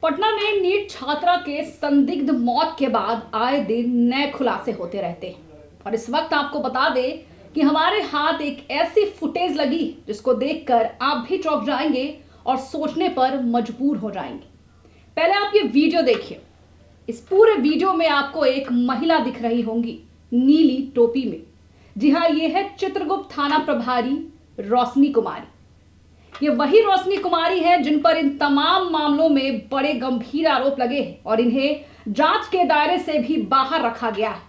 पटना में नीट छात्रा के संदिग्ध मौत के बाद आए दिन नए खुलासे होते रहते हैं और इस वक्त आपको बता दें कि हमारे हाथ एक ऐसी फुटेज लगी जिसको देखकर आप भी चौंक जाएंगे और सोचने पर मजबूर हो जाएंगे। पहले आप ये वीडियो देखिए। इस पूरे वीडियो में आपको एक महिला दिख रही होंगी नीली टोपी में। जी हाँ, ये है चित्रगुप्त थाना प्रभारी रोशनी कुमारी। ये वही रोशनी कुमारी है जिन पर इन तमाम मामलों में बड़े गंभीर आरोप लगे हैं और इन्हें जांच के दायरे से भी बाहर रखा गया है।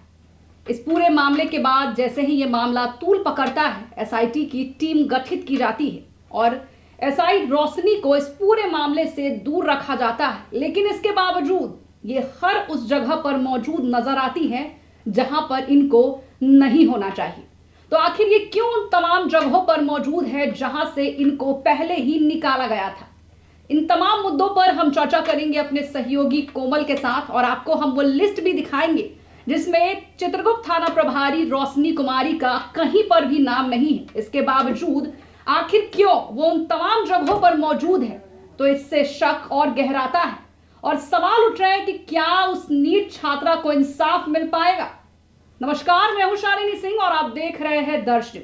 इस पूरे मामले के बाद जैसे ही ये मामला तूल पकड़ता है, एसआईटी की टीम गठित की जाती है और एसआई रोशनी को इस पूरे मामले से दूर रखा जाता है। लेकिन इसके बावजूद ये हर उस जगह पर मौजूद नजर आती हैं जहां पर इनको नहीं होना चाहिए। तो आखिर ये क्यों उन तमाम जगहों पर मौजूद है जहां से इनको पहले ही निकाला गया था? इन तमाम मुद्दों पर हम चर्चा करेंगे अपने सहयोगी कोमल के साथ और आपको हम वो लिस्ट भी दिखाएंगे जिसमें चित्रगुप्त थाना प्रभारी रोशनी कुमारी का कहीं पर भी नाम नहीं है। इसके बावजूद आखिर क्यों वो उन तमाम जगहों पर मौजूद है, तो इससे शक और गहराता है और सवाल उठ रहे हैं कि क्या उस नीट छात्रा को इंसाफ मिल पाएगा। नमस्कार, मैं हूं शालिनी सिंह और आप देख रहे हैं दर्शन।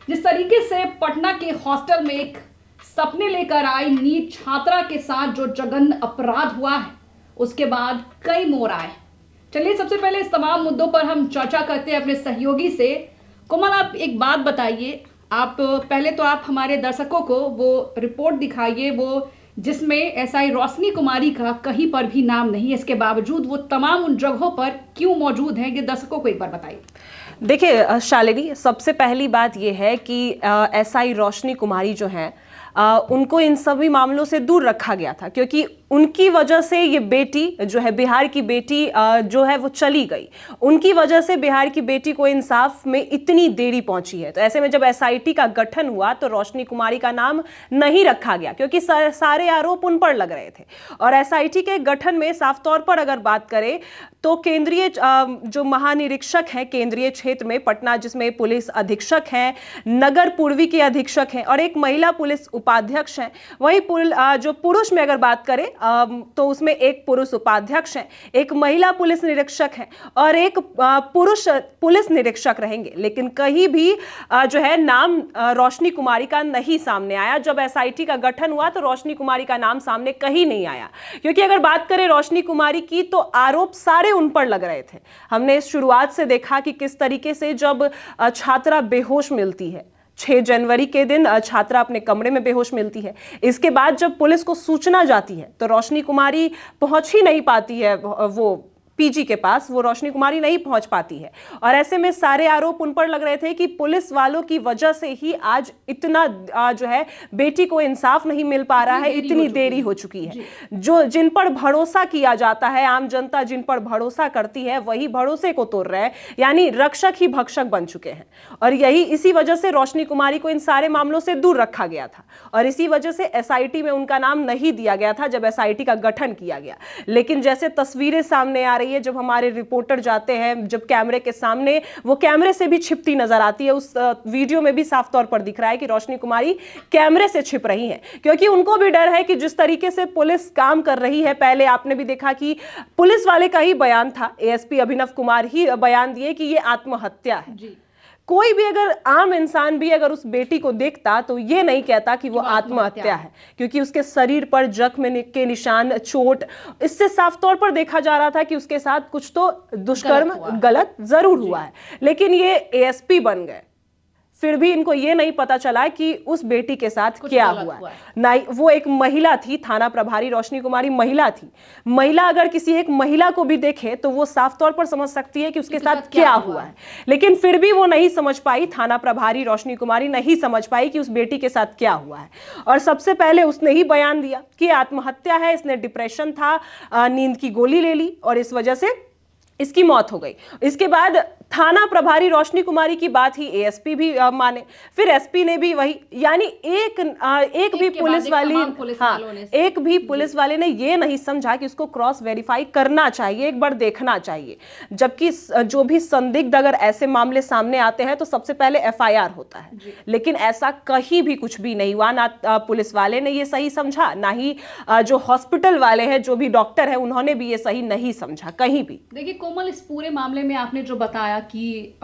जिस तरीके से पटना के हॉस्टल में एक सपने लेकर आई नीट छात्रा के साथ जो जघन्य अपराध हुआ है, उसके बाद कई मोड़ आए। चलिए सबसे पहले इस तमाम मुद्दों पर हम चर्चा करते हैं अपने सहयोगी से। कोमल, आप एक बात बताइए। आप पहले तो आप हमारे दर्शकों को वो रिपोर्ट दिखाइए, वो जिसमें एसआई रोशनी कुमारी का कहीं पर भी नाम नहीं है। इसके बावजूद वो तमाम उन जगहों पर क्यों मौजूद हैं, ये दर्शकों को एक बार बताइए। देखिए शालिनी, सबसे पहली बात ये है कि एसआई रोशनी कुमारी जो हैं उनको इन सभी मामलों से दूर रखा गया था क्योंकि उनकी वजह से ये बेटी जो है, बिहार की बेटी जो है वो चली गई। उनकी वजह से बिहार की बेटी को इंसाफ में इतनी देरी पहुंची है। तो ऐसे में जब एसआईटी का गठन हुआ तो रोशनी कुमारी का नाम नहीं रखा गया क्योंकि सारे आरोप उन पर लग रहे थे। और एसआईटी के गठन में साफ तौर पर अगर बात करें तो केंद्रीय जो महानिरीक्षक हैं केंद्रीय क्षेत्र में पटना, जिसमें पुलिस अधीक्षक हैं, नगर पूर्वी के अधीक्षक हैं और एक महिला पुलिस उपाध्यक्ष हैं। वहीं जो पुरुष में अगर बात करें तो उसमें एक पुरुष उपाध्यक्ष हैं, एक महिला पुलिस निरीक्षक हैं और एक पुरुष पुलिस निरीक्षक रहेंगे। लेकिन कहीं भी जो है नाम रोशनी कुमारी का नहीं सामने आया। जब एसआईटी का गठन हुआ तो रोशनी कुमारी का नाम सामने कहीं नहीं आया क्योंकि अगर बात करें रोशनी कुमारी की तो आरोप सारे उन पर लग रहे थे। हमने शुरुआत से देखा कि किस तरीके से जब छात्रा बेहोश मिलती है, 6 जनवरी के दिन छात्रा अपने कमरे में बेहोश मिलती है। इसके बाद जब पुलिस को सूचना जाती है तो रोशनी कुमारी पहुंच ही नहीं पाती है, वो पीजी के पास वो रोशनी कुमारी नहीं पहुंच पाती है। और ऐसे में सारे आरोप उन पर लग रहे थे कि पुलिस वालों की वजह से ही आज इतना जो है बेटी को इंसाफ नहीं मिल पा रहा है, इतनी देरी हो चुकी है। जो जिन पर भरोसा किया जाता है, आम जनता जिन पर भरोसा करती है, वही भरोसे को तोड़ रहे हैं, यानी रक्षक ही भक्षक बन चुके हैं। और इसी वजह से रोशनी कुमारी को इन सारे मामलों से दूर रखा गया था और इसी वजह से एसआईटी में उनका नाम नहीं दिया गया था जब एसआईटी का गठन किया गया। लेकिन जैसे तस्वीरें सामने आ रही है, जब हमारे रिपोर्टर जाते हैं जब कैमरे के सामने, वो कैमरे से भी छिपती नजर आती है। उस वीडियो में भी साफ तौर पर दिख रहा है कि रोशनी कुमारी कैमरे से छिप रही हैं क्योंकि उनको भी डर है कि जिस तरीके से पुलिस काम कर रही है, पहले आपने भी देखा कि पुलिस वाले का ही बयान था, एएसपी अभिनव कुमार ही बयान दिए कि ये आत्महत्या है। जी। कोई भी अगर आम इंसान भी अगर उस बेटी को देखता तो ये नहीं कहता कि वो आत्महत्या है क्योंकि उसके शरीर पर जख्म के निशान, चोट, इससे साफ तौर पर देखा जा रहा था कि उसके साथ कुछ तो दुष्कर्म गलत जरूर हुआ है। लेकिन ये एएसपी बन गए, फिर भी इनको ये नहीं पता चला कि उस बेटी के साथ क्या हुआ है। ना वो एक महिला थी, थाना प्रभारी रोशनी कुमारी महिला थी। महिला अगर किसी एक महिला को भी देखे तो वो साफ तौर पर समझ सकती है कि उसके साथ क्या हुआ है। लेकिन फिर भी वो नहीं समझ पाई, थाना प्रभारी रोशनी कुमारी नहीं समझ पाई कि उस बेटी के साथ क्या हुआ है। और सबसे पहले उसने ही बयान दिया कि आत्महत्या है, इसने डिप्रेशन था, नींद की गोली ले ली और इस वजह से इसकी मौत हो गई। इसके बाद थाना प्रभारी रोशनी कुमारी की बात ही एएसपी भी माने, फिर एसपी ने भी वही, यानी एक भी पुलिस वाली, हाँ, एक भी पुलिस वाले ने ये नहीं समझा कि उसको क्रॉस वेरीफाई करना चाहिए, एक बार देखना चाहिए। जबकि जो भी संदिग्ध अगर ऐसे मामले सामने आते हैं तो सबसे पहले एफआईआर होता है, लेकिन ऐसा कहीं भी कुछ भी नहीं हुआ। ना पुलिस वाले ने ये सही समझा, ना ही जो हॉस्पिटल वाले हैं, जो भी डॉक्टर है, उन्होंने भी ये सही नहीं समझा कहीं भी। देखिए कोमल, इस पूरे मामले में आपने जो बताया कि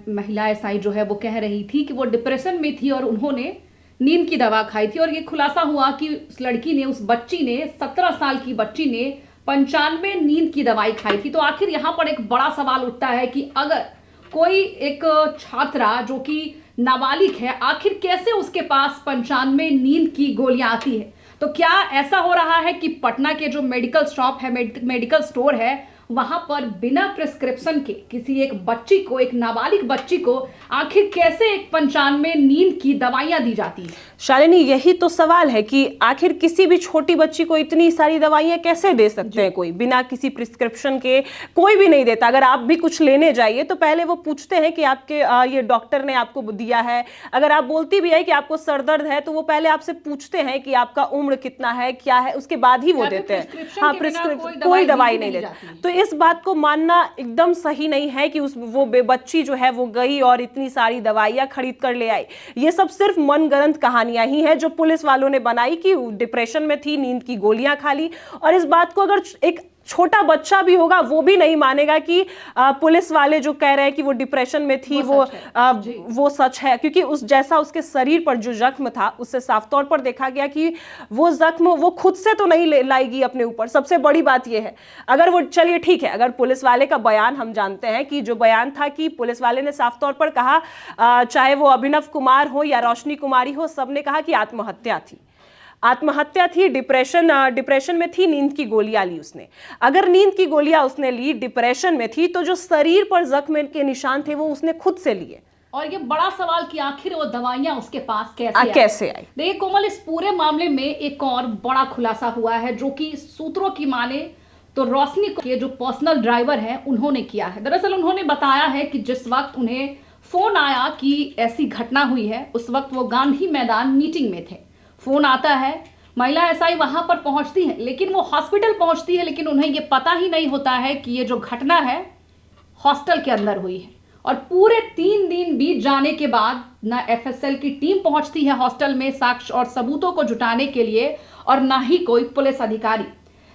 महिला एसआई जो है वो कह रही थी कि वो डिप्रेशन में थी और उन्होंने नींद की दवा खाई थी, और ये खुलासा हुआ कि उस लड़की ने, उस बच्ची ने, 17 साल की बच्ची ने 95 नींद की दवाई खाई थी। तो आखिर यहाँ पर एक बड़ा सवाल उठता है कि अगर कोई एक छात्रा जो कि नाबालिग है, आखिर कैसे उसके पास 95 नींद की गोलियां आती है? तो क्या ऐसा हो रहा है कि पटना के जो मेडिकल शॉप है, मेडिकल स्टोर है, वहां पर बिना प्रिस्क्रिप्शन के किसी एक बच्ची को, एक नाबालिग बच्ची को आखिर कैसे एक 95 नींद की दवाइयां दी जाती है? शालिनी, यही तो सवाल है कि आखिर किसी भी छोटी बच्ची को इतनी सारी दवाइयां कैसे दे सकते हैं कोई, बिना किसी प्रिस्क्रिप्शन के? कोई भी नहीं देता। अगर आप भी कुछ लेने जाइए तो पहले वो पूछते हैं कि आपके ये डॉक्टर ने आपको दिया है। अगर आप बोलती भी है कि आपको सर दर्द है तो वो पहले आपसे पूछते हैं कि आपका उम्र कितना है, क्या है, उसके बाद ही वो देते हैं। हाँ, प्रिस्क्रिप्शन, कोई दवाई नहीं देते। तो इस बात को मानना एकदम सही नहीं है कि वो बच्ची जो है वो गई और इतनी सारी दवाइयां खरीद कर ले आई। ये सब सिर्फ मनगढ़ंत कहानियां ही हैं जो पुलिस वालों ने बनाई कि डिप्रेशन में थी, नींद की गोलियां खा ली। और इस बात को अगर एक छोटा बच्चा भी होगा वो भी नहीं मानेगा कि पुलिस वाले जो कह रहे हैं कि वो डिप्रेशन में थी वो सच है, क्योंकि उस जैसा उसके शरीर पर जो जख्म था उससे साफ तौर पर देखा गया कि वो जख्म वो खुद से तो नहीं लाएगी अपने ऊपर। सबसे बड़ी बात ये है, अगर वो, चलिए ठीक है, अगर पुलिस वाले का बयान हम जानते हैं कि जो बयान था कि पुलिस वाले ने साफ तौर पर कहा, चाहे वो अभिनव कुमार हो या रोशनी कुमारी हो, सबने कहा कि आत्महत्या थी, डिप्रेशन में थी, नींद की गोलियां ली उसने। अगर नींद की गोलियां उसने ली, डिप्रेशन में थी, तो जो शरीर पर जख्म के निशान थे वो उसने खुद से लिए। और ये बड़ा सवाल कि आखिर वो दवाइयां उसके पास कैसे आई? देखिए कोमल, इस पूरे मामले में एक और बड़ा खुलासा हुआ है जो कि सूत्रों की माने तो रोशनी के जो पर्सनल ड्राइवर है उन्होंने किया है। दरअसल उन्होंने बताया है कि जिस वक्त उन्हें फोन आया कि ऐसी घटना हुई है, उस वक्त वो गांधी मैदान मीटिंग में थे। फोन आता है, महिला एसआई वहां पर पहुंचती है, लेकिन वो हॉस्पिटल पहुंचती है, लेकिन उन्हें ये पता ही नहीं होता है कि ये जो घटना है हॉस्टल के अंदर हुई है। और पूरे 3 दिन बीत जाने के बाद ना एफएसएल की टीम पहुंचती है हॉस्टल में साक्ष्य और सबूतों को जुटाने के लिए, और ना ही कोई पुलिस अधिकारी।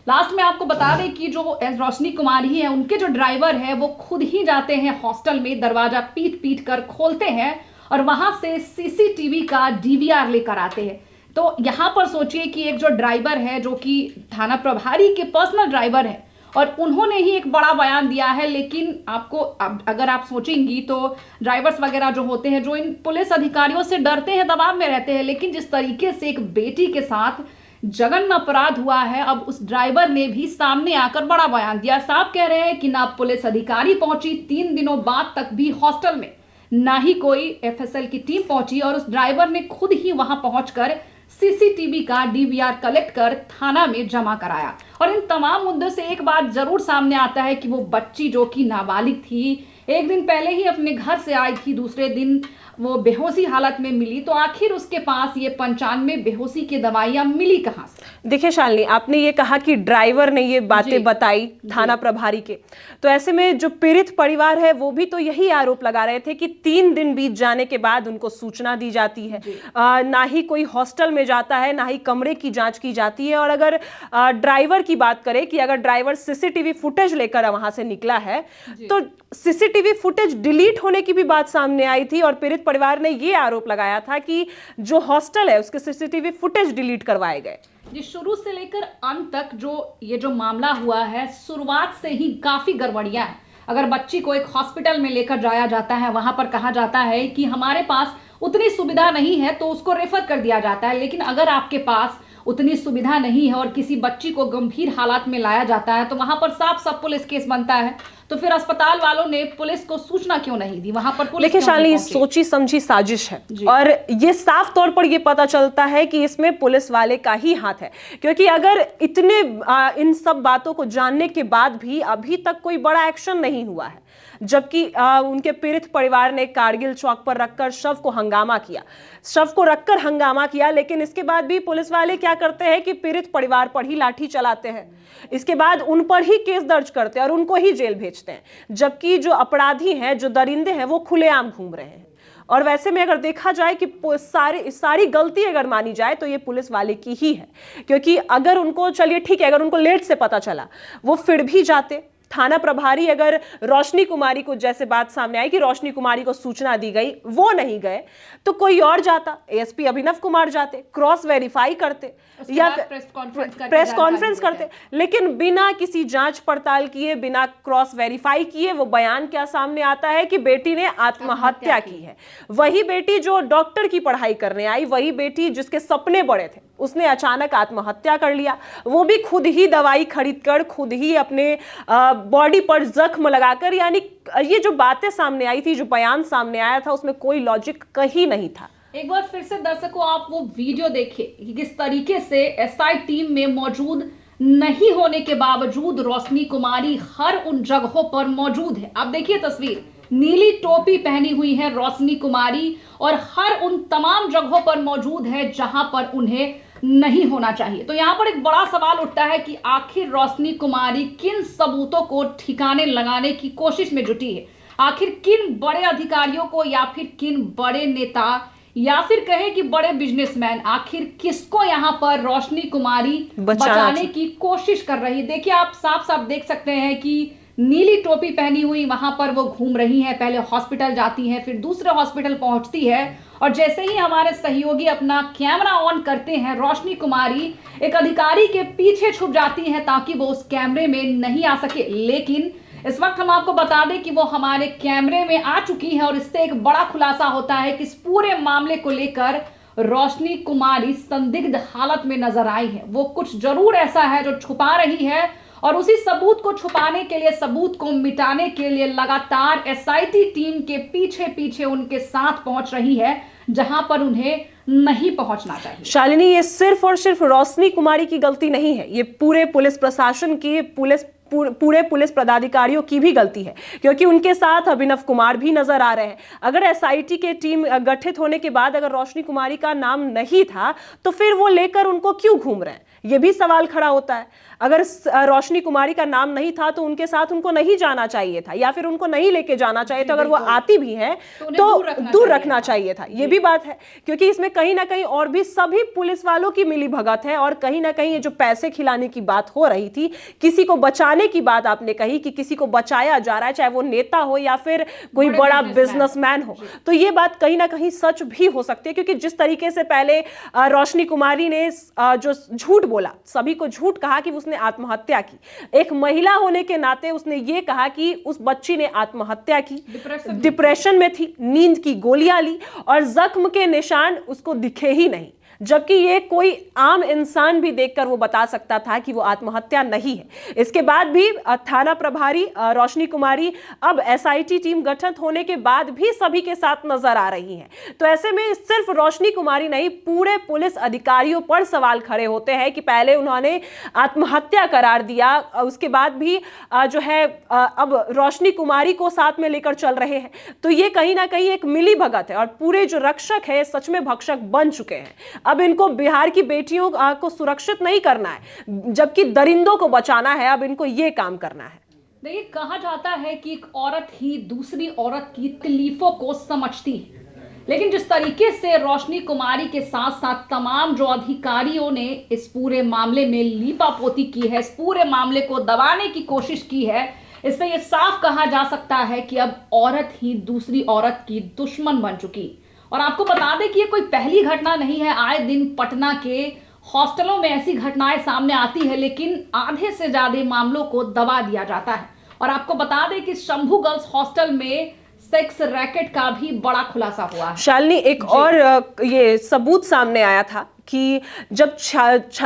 लास्ट में आपको बता दें कि जो रोशनी कुमारी है, उनके जो ड्राइवर है वो खुद ही जाते हैं हॉस्टल में, दरवाजा पीट कर खोलते हैं और वहां से सीसीटीवी का डीवीआर लेकर आते हैं। तो यहां पर सोचिए कि एक जो ड्राइवर है जो कि थाना प्रभारी के पर्सनल ड्राइवर है, और उन्होंने ही एक बड़ा बयान दिया है। लेकिन आपको अगर आप सोचेंगी तो ड्राइवर्स वगैरह जो होते हैं, जो इन पुलिस अधिकारियों से डरते हैं, दबाव में रहते हैं, लेकिन जिस तरीके से एक बेटी के साथ जघन्य अपराध हुआ है, अब उस ड्राइवर ने भी सामने आकर बड़ा बयान दिया। साहब कह रहे हैं कि ना पुलिस अधिकारी पहुंची, 3 दिनों बाद तक भी हॉस्टल में ना ही कोई एफएसएल की टीम पहुंची, और उस ड्राइवर ने खुद ही वहां पहुंचकर सीसीटीवी का डीवीआर कलेक्ट कर थाना में जमा कराया। और इन तमाम मुद्दों से एक बात जरूर सामने आता है कि वो बच्ची जो कि नाबालिग थी, एक दिन पहले ही अपने घर से आई थी, दूसरे दिन वो बेहोशी हालत में मिली। तो आखिर उसके पास ये 95 बेहोशी की दवाइयां मिली कहां से? देखिए शालिनी, आपने ये कहा कि ड्राइवर ने ये बातें बताई थाना प्रभारी के, तो ऐसे में जो पीड़ित परिवार है वो भी तो यही आरोप लगा रहे थे कि 3 दिन बीत जाने के बाद उनको सूचना दी जाती है, ना ही कोई हॉस्टल में जाता है, ना ही कमरे की जांच की जाती है। और अगर ड्राइवर की बात करें कि अगर ड्राइवर सीसीटीवी फुटेज लेकर वहां से निकला है तो सीसीटीवी फुटेज डिलीट होने की भी बात सामने आई थी, और पीड़ित परिवार ने ये आरोप लगाया था कि जो हॉस्टल है उसके सीसीटीवी फुटेज डिलीट करवाए गए। जी, शुरू से लेकर अंत तक जो मामला हुआ है, शुरुआत से ही काफी गड़बड़ियां है। अगर बच्ची को एक हॉस्पिटल में लेकर जाया जाता है, वहां पर कहा जाता है कि हमारे पास उतनी सुविधा नहीं है तो उसको रेफर कर दिया जाता है। लेकिन अगर आपके पास उतनी सुविधा नहीं है और किसी बच्ची को गंभीर हालात में लाया जाता है तो वहां पर साफ पुलिस केस बनता है। तो फिर अस्पताल वालों ने पुलिस को सूचना क्यों नहीं दी? वहां पर पुलिस देखिए क्यों नहीं शालिनी, पहुंची? सोची समझी साजिश है जी। और ये साफ तौर पर ये पता चलता है कि इसमें पुलिस वाले का ही हाथ है, क्योंकि अगर इतने इन सब बातों को जानने के बाद भी अभी तक कोई बड़ा एक्शन नहीं हुआ है, जबकि उनके पीड़ित परिवार ने कारगिल चौक पर रखकर शव को रखकर हंगामा किया, लेकिन इसके बाद भी पुलिस वाले क्या करते हैं कि पीड़ित परिवार पर ही लाठी चलाते हैं, इसके बाद उन पर ही केस दर्ज करते हैं और उनको ही जेल भेजते हैं, जबकि जो अपराधी हैं, जो दरिंदे हैं, वो खुलेआम घूम रहे हैं। और वैसे में अगर देखा जाए कि सारी गलती अगर मानी जाए तो ये पुलिस वाले की ही है, क्योंकि अगर उनको, चलिए ठीक है, अगर उनको लेट से पता चला, वो फिर भी जाते। थाना प्रभारी अगर रोशनी कुमारी को, जैसे बात सामने आई कि रोशनी कुमारी को सूचना दी गई, वो नहीं गए, तो कोई और जाता, एएसपी अभिनव कुमार जाते, क्रॉस वेरीफाई करते या प्रेस कॉन्फ्रेंस करते, लेकिन बिना किसी जांच पड़ताल किए, बिना क्रॉस वेरीफाई किए वो बयान क्या सामने आता है कि बेटी ने आत्महत्या की है। वही बेटी जो डॉक्टर की पढ़ाई करने आई, वही बेटी जिसके सपने बड़े थे, उसने अचानक आत्महत्या कर लिया, वो भी खुद ही दवाई खरीदकर, खुद ही अपने बॉडी पर जख्म लगाकर। यानी ये जो बातें सामने आई थी, जो बयान सामने आया था, उसमें कोई लॉजिक कहीं नहीं था। एक बार फिर से दर्शकों आप वो वीडियो देखिए कि किस तरीके से एसआई टीम में मौजूद नहीं होने के बावजूद रोशनी कुमारी हर उन जगहों पर मौजूद है। आप देखिए तस्वीर, नीली टोपी पहनी हुई है रोशनी कुमारी और हर उन तमाम जगहों पर मौजूद है जहां पर उन्हें नहीं होना चाहिए। तो यहाँ पर एक बड़ा सवाल उठता है कि आखिर रोशनी कुमारी किन सबूतों को ठिकाने लगाने की कोशिश में जुटी है? आखिर किन बड़े अधिकारियों को, या फिर किन बड़े नेता, या फिर कहे कि बड़े बिजनेसमैन, आखिर किसको यहाँ पर रोशनी कुमारी बचाने की कोशिश कर रही है? देखिए आप साफ साफ देख सकते हैं कि नीली टोपी पहनी हुई वहां पर वो घूम रही है। पहले हॉस्पिटल जाती है, फिर दूसरे हॉस्पिटल पहुंचती है, और जैसे ही हमारे सहयोगी अपना कैमरा ऑन करते हैं, रोशनी कुमारी एक अधिकारी के पीछे छुप जाती है ताकि वो उस कैमरे में नहीं आ सके। लेकिन इस वक्त हम आपको बता दें कि वो हमारे कैमरे में आ चुकी है और इससे एक बड़ा खुलासा होता है कि इस पूरे मामले को लेकर रोशनी कुमारी संदिग्ध हालत में नजर आई है। वो कुछ जरूर ऐसा है जो छुपा रही है, और उसी सबूत को छुपाने के लिए, सबूत को मिटाने के लिए लगातार एसआईटी टीम के पीछे पीछे उनके साथ पहुंच रही है जहां पर उन्हें नहीं पहुंचना चाहिए। शालिनी, ये सिर्फ और सिर्फ रोशनी कुमारी की गलती नहीं है, ये पूरे पुलिस प्रशासन की, पूरे पुलिस पदाधिकारियों की भी गलती है, क्योंकि उनके साथ अभिनव कुमार भी नजर आ रहे हैं। अगर एसआईटी के टीम गठित होने के बाद अगर रोशनी कुमारी का नाम नहीं था, तो फिर वो लेकर उनको क्यों घूम रहे हैं, ये भी सवाल खड़ा होता है। अगर रोशनी कुमारी का नाम नहीं था तो उनके साथ उनको नहीं जाना चाहिए था, या फिर उनको नहीं लेके जाना चाहिए था। अगर वो आती भी है तो दूर रखना चाहिए था, ये भी बात है, क्योंकि इसमें कहीं ना कहीं और भी सभी पुलिस वालों की मिली भगत है। और कहीं ना कहीं ये जो पैसे खिलाने की बात हो रही थी, किसी को बचाने की बात आपने कही कि किसी को बचाया जा रहा है, चाहे वो नेता हो या फिर कोई बड़ा बिजनेसमैन हो, तो ये बात कहीं ना कहीं सच भी हो सकती है। क्योंकि जिस तरीके से पहले रोशनी कुमारी ने जो झूठ बोला, सभी को झूठ कहा कि उसने आत्महत्या की, एक महिला होने के नाते उसने ये कहा कि उस बच्ची ने आत्महत्या की, डिप्रेशन में थी, नींद की गोलियां ली और जख्म के निशान उसको दिखे ही नहीं, जबकि ये कोई आम इंसान भी देखकर वो बता सकता था कि वो आत्महत्या नहीं है। इसके बाद भी थाना प्रभारी रोशनी कुमारी अब एसआईटी टीम गठित होने के बाद भी सभी के साथ नजर आ रही हैं। तो ऐसे में सिर्फ रोशनी कुमारी नहीं, पूरे पुलिस अधिकारियों पर सवाल खड़े होते हैं कि पहले उन्होंने आत्महत्या करार दिया, उसके बाद भी जो है अब रोशनी कुमारी को साथ में लेकर चल रहे हैं। तो ये कहीं ना कहीं एक मिली भगत है और पूरे जो रक्षक है सच में भक्षक बन चुके हैं। अब इनको बिहार की बेटियों को सुरक्षित नहीं करना है, जबकि दरिंदों को बचाना है। अब इनको ये काम करना है। देखिए, कहा जाता है कि एक औरत ही दूसरी औरत की तकलीफों को समझती है, लेकिन जिस तरीके से रोशनी कुमारी के साथ साथ तमाम जो अधिकारियों ने इस पूरे मामले में लीपापोती की है, इस पूरे मामले को दबाने की कोशिश की है, इससे ये साफ कहा जा सकता है कि अब औरत ही दूसरी औरत की दुश्मन बन चुकी। और आपको बता दें कि ये कोई पहली घटना नहीं है, आए दिन पटना के हॉस्टलों में ऐसी घटनाएं सामने आती है, लेकिन आधे से ज्यादा मामलों को दबा दिया जाता है। और आपको बता दें कि शंभू गर्ल्स हॉस्टल में सेक्स रैकेट का भी बड़ा खुलासा हुआ है। शालिनी, एक और ये सबूत सामने आया था कि जब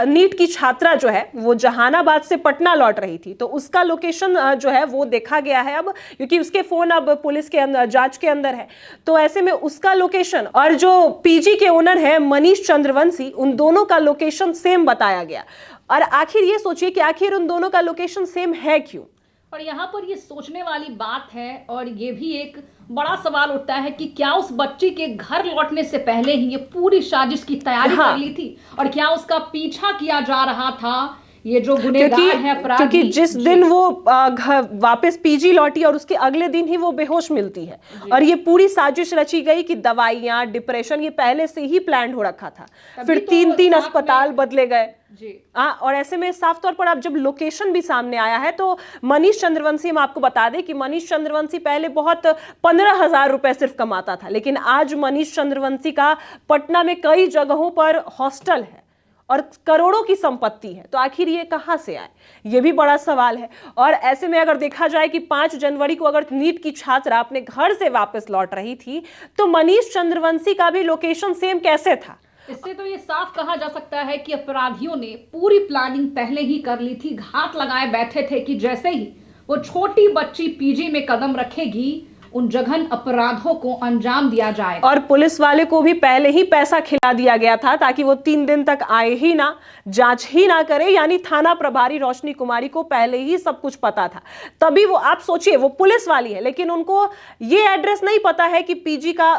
नीट की छात्रा जो है वो जहानाबाद से पटना लौट रही थी, तो उसका लोकेशन जो है वो देखा गया है अब, क्योंकि उसके फोन अब पुलिस के अंदर जांच के अंदर है। तो ऐसे में उसका लोकेशन और जो पीजी के ओनर है मनीष चंद्रवंशी, उन दोनों का लोकेशन सेम बताया गया। और आखिर ये सोचिए कि आखिर उन दोनों का लोकेशन सेम है क्यों। और यहाँ पर ये सोचने वाली बात है, और ये भी एक बड़ा सवाल उठता है कि क्या उस बच्ची के घर लौटने से पहले ही ये पूरी साजिश की तैयारी कर ली थी, और क्या उसका पीछा किया जा रहा था ये जो गुनहगार है अपराधी। क्योंकि जिस दिन वो घर वापस पीजी लौटी और उसके अगले दिन ही वो बेहोश मिलती है, और ये पूरी साजिश रची गई कि दवाइयां, डिप्रेशन, ये पहले से ही प्लान हो रखा था। फिर तो 3 अस्पताल बदले गए जी। और ऐसे में साफ तौर पर अब जब लोकेशन भी सामने आया है, तो मनीष चंद्रवंशी, हम आपको बता दें कि मनीष चंद्रवंशी पहले बहुत 15,000 रुपए सिर्फ कमाता था, लेकिन आज मनीष चंद्रवंशी का पटना में कई जगहों पर हॉस्टल है और करोड़ों की संपत्ति है। तो आखिर ये कहां से आए, ये भी बड़ा सवाल है। और ऐसे में अगर देखा जाए कि 5 जनवरी को अगर नीट की छात्रा अपने घर से वापस लौट रही थी, तो मनीष चंद्रवंशी का भी लोकेशन सेम कैसे था। इससे तो ये साफ कहा जा सकता है कि अपराधियों ने पूरी प्लानिंग पहले ही कर ली थी, घात लगाए बैठे थे कि जैसे ही वो छोटी बच्ची पीजी में कदम रखेगी उन जघन अपराधों को अंजाम दिया जाए। और पुलिस वाले को भी पहले ही पैसा खिला दिया गया था ताकि वो 3 दिन तक आए ही ना, जांच ही ना करे। यानी थाना प्रभारी रोशनी कुमारी को पहले ही सब कुछ पता था, तभी वो, आप सोचिए, वो पुलिस वाली है लेकिन उनको ये एड्रेस नहीं पता है कि पीजी का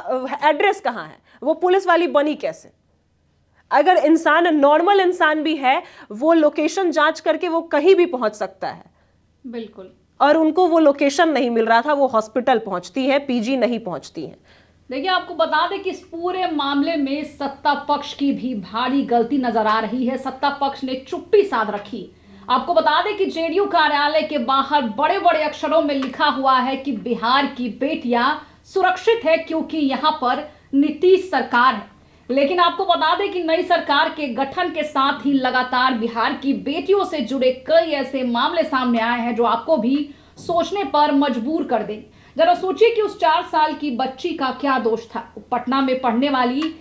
एड्रेस कहां है। वो पुलिस वाली बनी कैसे? अगर इंसान, नॉर्मल इंसान भी है, वो लोकेशन जांच करके वो कहीं भी पहुंच सकता है। बिल्कुल। और उनको वो लोकेशन नहीं मिल रहा था, वो हॉस्पिटल पहुंचती है, पीजी नहीं पहुंचती है। देखिए, आपको बता दें कि इस पूरे मामले में सत्ता पक्ष की भी भारी गलती नजर आ रही है। सत्ता पक्ष ने चुप्पी साध रखी। आपको बता दें कि जेडीयू कार्यालय के बाहर बड़े बड़े अक्षरों में लिखा हुआ है कि बिहार की बेटियां सुरक्षित है क्योंकि यहां पर नीतीश सरकार है। लेकिन आपको बता दें कि नई सरकार के गठन के साथ ही लगातार बिहार की बेटियों से जुड़े कई ऐसे मामले सामने आए हैं जो आपको भी सोचने पर मजबूर कर दें। जरा सोचिए कि उस 4 साल की बच्ची का क्या दोष था। पटना में पढ़ने वाली,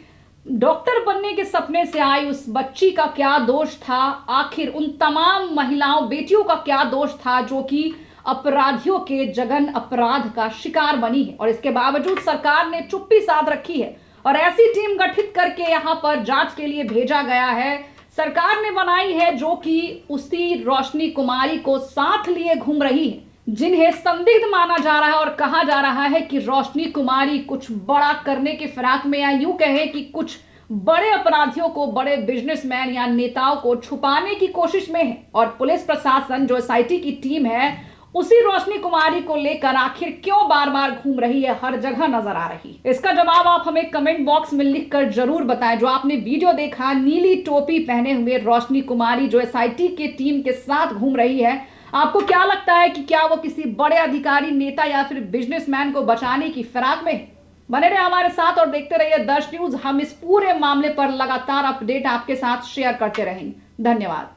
डॉक्टर बनने के सपने से आई उस बच्ची का क्या दोष था। आखिर उन तमाम महिलाओं, बेटियों का क्या दोष था जो कि अपराधियों के जघन अपराध का शिकार बनी है। और इसके बावजूद सरकार ने चुप्पी साध रखी है और ऐसी टीम गठित करके यहां पर जांच के लिए भेजा गया है। सरकार ने बनाई है जो कि उसी रोशनी कुमारी को साथ लिए घूम रही है, जिन्हें संदिग्ध माना जा रहा है। और कहा जा रहा है कि रोशनी कुमारी कुछ बड़ा करने के फिराक में, या यूं कहे कि कुछ बड़े अपराधियों को, बड़े बिजनेसमैन या नेताओं को छुपाने की कोशिश में है। और पुलिस प्रशासन, जो एसआईटी की टीम है, उसी रोशनी कुमारी को लेकर आखिर क्यों बार बार घूम रही है, हर जगह नजर आ रही। इसका जवाब आप हमें कमेंट बॉक्स में लिखकर जरूर बताएं। जो आपने वीडियो देखा, नीली टोपी पहने हुए रोशनी कुमारी जो एसआईटी की टीम के साथ घूम रही है, आपको क्या लगता है कि क्या वो किसी बड़े अधिकारी, नेता या फिर बिजनेसमैन को बचाने की फिराक में? बने रहे हमारे साथ और देखते रहिए दर्श न्यूज। हम इस पूरे मामले पर लगातार अपडेट आपके साथ शेयर करते रहेंगे। धन्यवाद।